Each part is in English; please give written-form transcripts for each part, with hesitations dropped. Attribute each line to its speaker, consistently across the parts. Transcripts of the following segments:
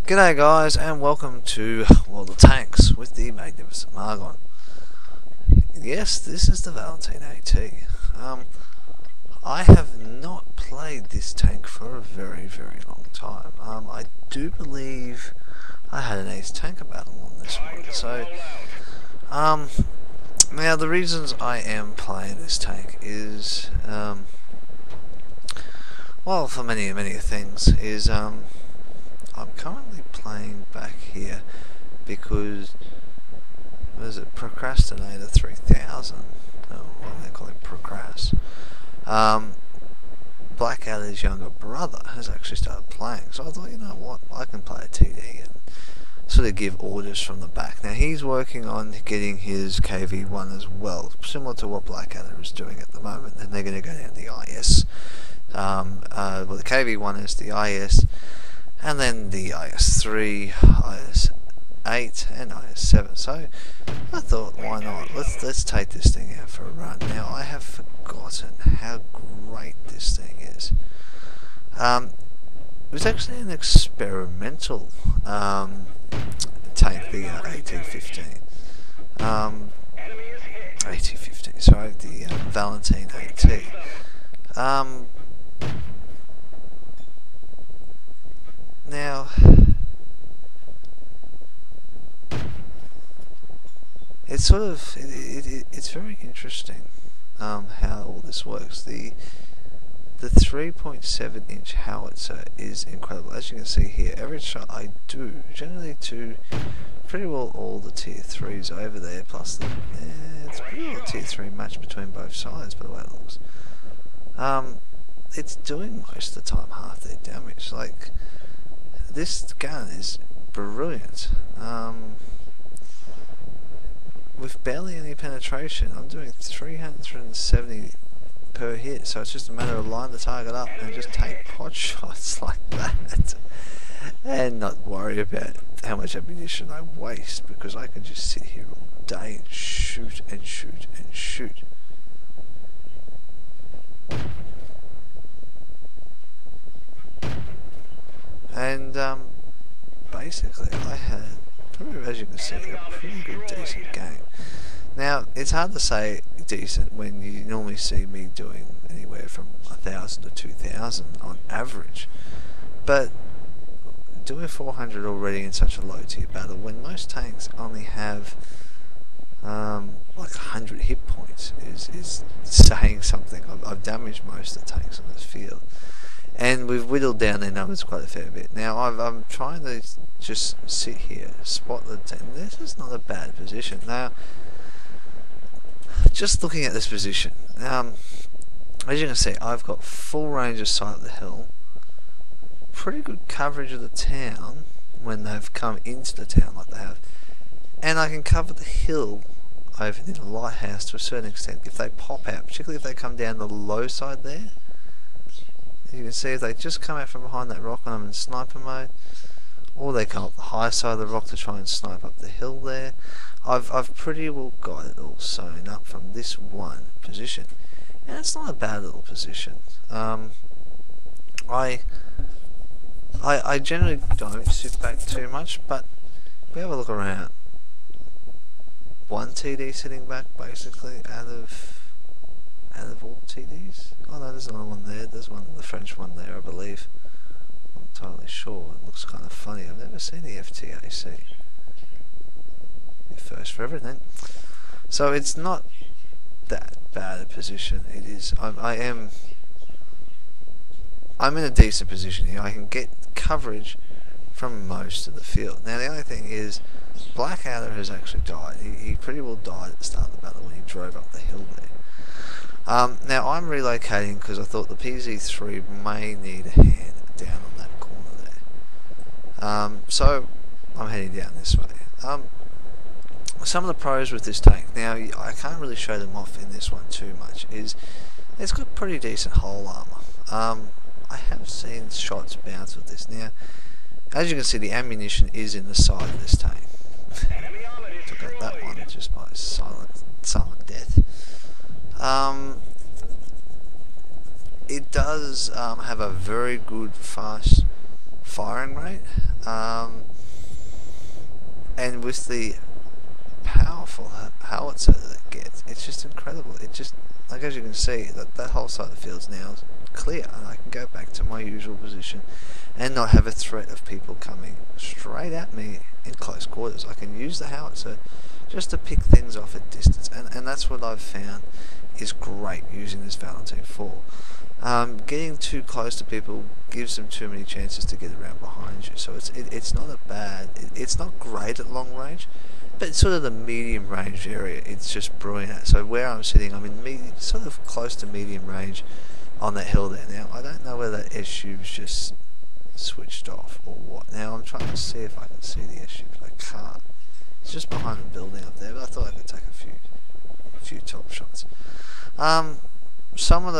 Speaker 1: G'day guys, and welcome to World of Tanks with the Magnificent Margon. Yes, this is the Valentine AT. I have not played this tank for a very long time. I do believe I had an Ace Tanker battle on this one. So, now the reasons I am playing this tank is, well, for many things, is I'm currently playing back here because there's a Procrastinator 3000, what they call it, Procrast. Blackadder's younger brother has actually started playing, so I thought, you know what, I can play a TD and sort of give orders from the back. Now he's working on getting his KV1 as well, similar to what Blackadder is doing at the moment, and they're going to go down the IS. Well, the KV1 is the IS, and then the IS3, IS8 and IS7. So I thought, why not? Let's take this thing out for a run. Now I have forgotten how great this thing is. It was actually an experimental tank, the AT-15. AT-15, sorry, the Valentine AT. Now, it's sort of it's very interesting how all this works. The 3.7 inch howitzer is incredible. As you can see here, every shot I do generally to pretty well all the tier 3s over there, plus it's pretty well a tier 3 match between both sides by the way it looks. It's doing most of the time half their damage. Like, this gun is brilliant. With barely any penetration, I'm doing 370 per hit, so it's just a matter of line the target up and just take pot shots like that, and not worry about how much ammunition I waste, because I can just sit here all day and shoot and shoot and shoot. And basically I had, as you can see, a pretty good decent game. Now it's hard to say decent when you normally see me doing anywhere from 1,000 to 2,000 on average, but doing 400 already in such a low tier battle when most tanks only have like 100 hit points is saying something. I've damaged most of the tanks on this field, and we've whittled down their numbers quite a fair bit. Now I'm trying to just sit here, spot the tank. This is not a bad position. Now, just looking at this position, as you can see, I've got full range of sight of the hill, pretty good coverage of the town when they've come into the town like they have, and I can cover the hill over near the lighthouse to a certain extent if they pop out, particularly if they come down the low side there. You can see if they just come out from behind that rock and I'm in sniper mode, or they come up the high side of the rock to try and snipe up the hill there. I've pretty well got it all sewn up from this one position, and it's not a bad little position. I generally don't sit back too much, but if we have a look around, one TD sitting back basically out of all TDs. Oh no, there's another one there. There's one, the French one there, I believe. I'm not entirely sure. It looks kind of funny. I've never seen the FTAC. First for everything. So it's not that bad a position. It is. I'm in a decent position here. I can get coverage from most of the field. Now the only thing is, Blackadder has actually died. He pretty well died at the start of the battle when he drove up the hill there. Now I'm relocating because I thought the PZ3 may need a hand down on that corner there. So I'm heading down this way. Some of the pros with this tank, now I can't really show them off in this one too much, is it's got pretty decent hull armor. I have seen shots bounce with this. Now, as you can see, the ammunition is in the side of this tank. Took out that one just by silent death. It does have a very good fast firing rate, and with the powerful howitzer that it gets, it's just incredible. It just, like, as you can see, that whole side of the field is now clear, and I can go back to my usual position and not have a threat of people coming straight at me in close quarters. I can use the howitzer just to pick things off at distance, and that's what I've found is great using this Valentine 4. Getting too close to people gives them too many chances to get around behind you, so it's not a bad, it's not great at long range, but sort of the medium range area it's just brilliant at. So where I'm sitting, I'm in sort of close to medium range on that hill there. Now I don't know whether that S-tube's just switched off or what. Now I'm trying to see if I can see the S-tube, but I can't. It's just behind the building up there, but I thought I could take a few top shots. Some of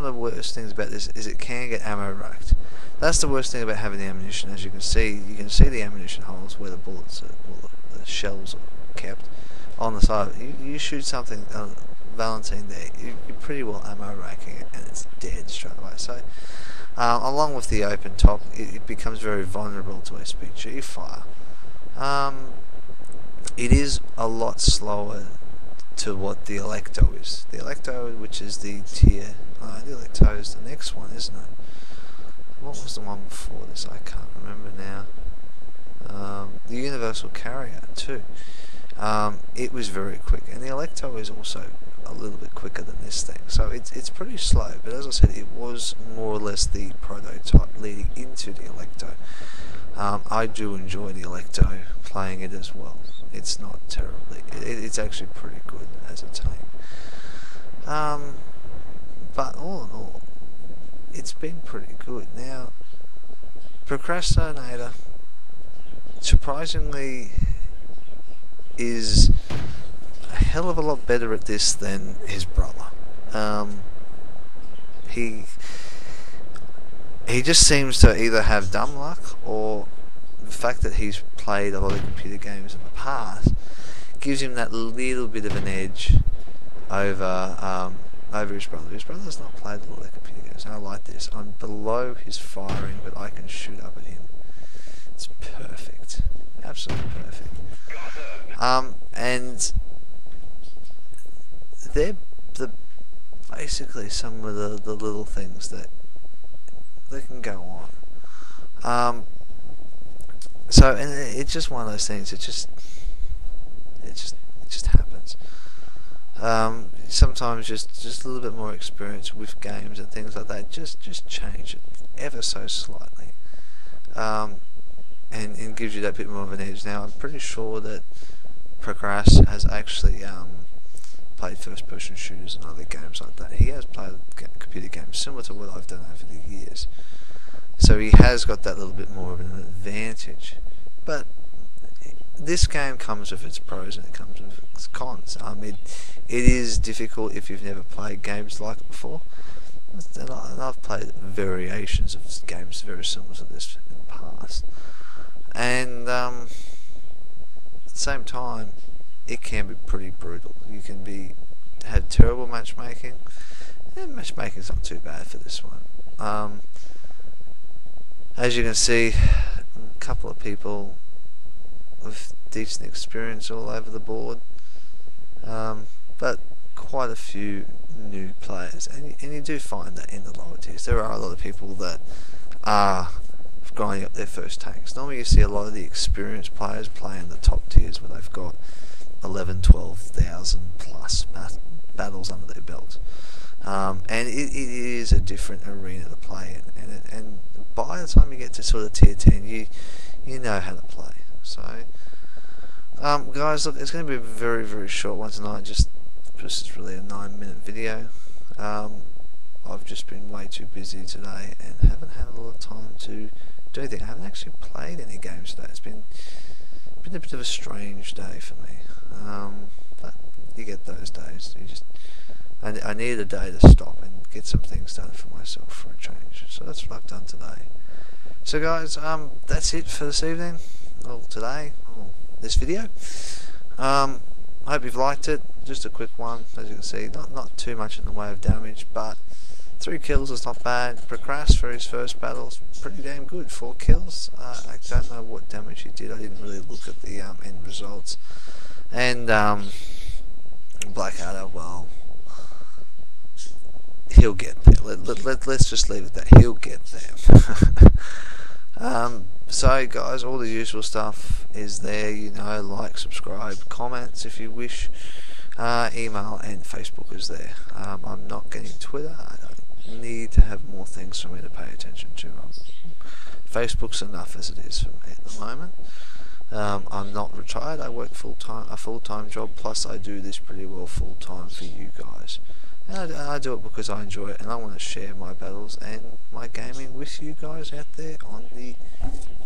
Speaker 1: the worst things about this is it can get ammo racked. That's the worst thing about having the ammunition. As you can see the ammunition holes where the bullets are, or the shells are kept on the side. You shoot something Valentine there, you're pretty well ammo racking it, and it's dead straight away. So along with the open top, it becomes very vulnerable to SPG fire. It is a lot slower to what the Electo is. The Electo, which is the tier, the Electo is the next one, isn't it? What was the one before this? I can't remember now. The Universal Carrier too. It was very quick, and the Electo is also a little bit quicker than this thing. So it's pretty slow, but as I said, it was more or less the prototype leading into the Electo. I do enjoy the Electo, playing it as well. It's not terribly, it's actually pretty good as a tank. But all in all, it's been pretty good. Now, Procrastinator, surprisingly, is a hell of a lot better at this than his brother. He just seems to either have dumb luck, or the fact that he's played a lot of computer games in the past gives him that little bit of an edge over his brother. His brother's not played a lot of computer games, and I like this. I'm below his firing, but I can shoot up at him. It's perfect, absolutely perfect. And they're basically some of the little things that can go on. So, and it's just one of those things. It just happens. Sometimes just a little bit more experience with games and things like that just change it ever so slightly, and gives you that bit more of an edge. Now I'm pretty sure that Progress has actually played first-person shooters and other games like that. He has played computer games similar to what I've done over the years, so he has got that little bit more of an advantage. But this game comes with its pros and it comes with its cons. It is difficult if you've never played games like it before, and I've played variations of games very similar to this in the past, and at the same time it can be pretty brutal. You can have terrible matchmaking, and matchmaking's not too bad for this one. As you can see, a couple of people with decent experience all over the board, but quite a few new players, and you do find that in the lower tiers there are a lot of people that are grinding up their first tanks. Normally you see a lot of the experienced players play in the top tiers where they've got 11,000-12,000 plus battles under their belt, and it is a different arena to play in, and by the time you get to sort of tier 10 you know how to play. So guys, look, it's going to be a very, very short one tonight. This is really a 9-minute video. I've just been way too busy today and haven't had a lot of time to do anything. I haven't actually played any games today. It's been a bit of a strange day for me, but you get those days. I need a day to stop and get some things done for myself for a change. So that's what I've done today. So guys, that's it for this evening, or today, or this video. I hope you've liked it. Just a quick one, as you can see, not too much in the way of damage, but 3 kills is not bad. Procrast for his first battle's pretty damn good. 4 kills. I don't know what damage he did. I didn't really look at the end results. And Blackadder, well, he'll get there. Let's just leave it at that. He'll get there. So guys, all the usual stuff is there, you know, like, subscribe, comments if you wish, email and Facebook is there. I'm not getting Twitter. I don't need to have more things for me to pay attention to. Facebook's enough as it is for me at the moment. I'm not retired. I work a full-time job, plus I do this pretty well full-time for you guys. And I do it because I enjoy it, and I want to share my battles and my gaming with you guys out there on the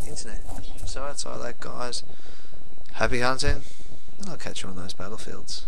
Speaker 1: internet. So outside that, guys, happy hunting, and I'll catch you on those battlefields.